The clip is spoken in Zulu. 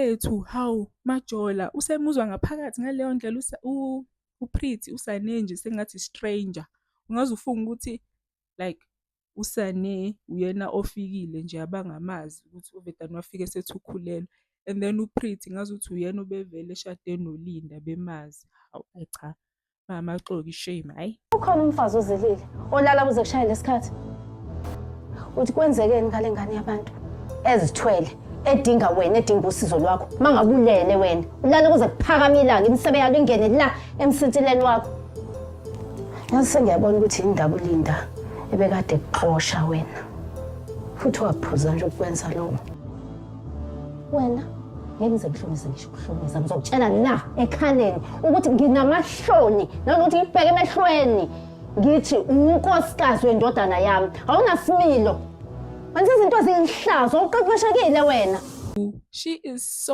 mfethu, hawu Majola usemuzwa ngaphakathi ngaleyo ndlela uPretty uSane nje sengathi stranger. Ungaze ufunge ukuthi like uSane uyena ofikile nje abangamazi ukuthi uVedani wafike sethi ukhulelwe. And then uPretty ngazuthi uyena obevele eshade noLinda bemazi. Hawu cha, mamaxoki shame, hayi. Ukhona umfazi ozelile olala kuze kushayele lesikhathi. Uthi kwenzekeni ngale ngane yabantu ezithwele edinga wena edinga usizo lwakho. Mangabulele wena ulala kuze kuphakama ilanga imisebe yalo ingene la emsintileni wakho. Ngase ngiyabona ukuthi indaba uLinda ebekade kuxosha wena. Futhi waphuza nje ukwenza lokho. Wena ngeke ngize ngihlumise ngisho ukuhlumisa ngizokutshela la ekhaleni ukuthi nginamahloni nanokuthi ngibheke emehlweni ngithi unkosikazi wendodana yami awunasimilo wenza izinto ezingihlazo uqeqeshekile wena. She is so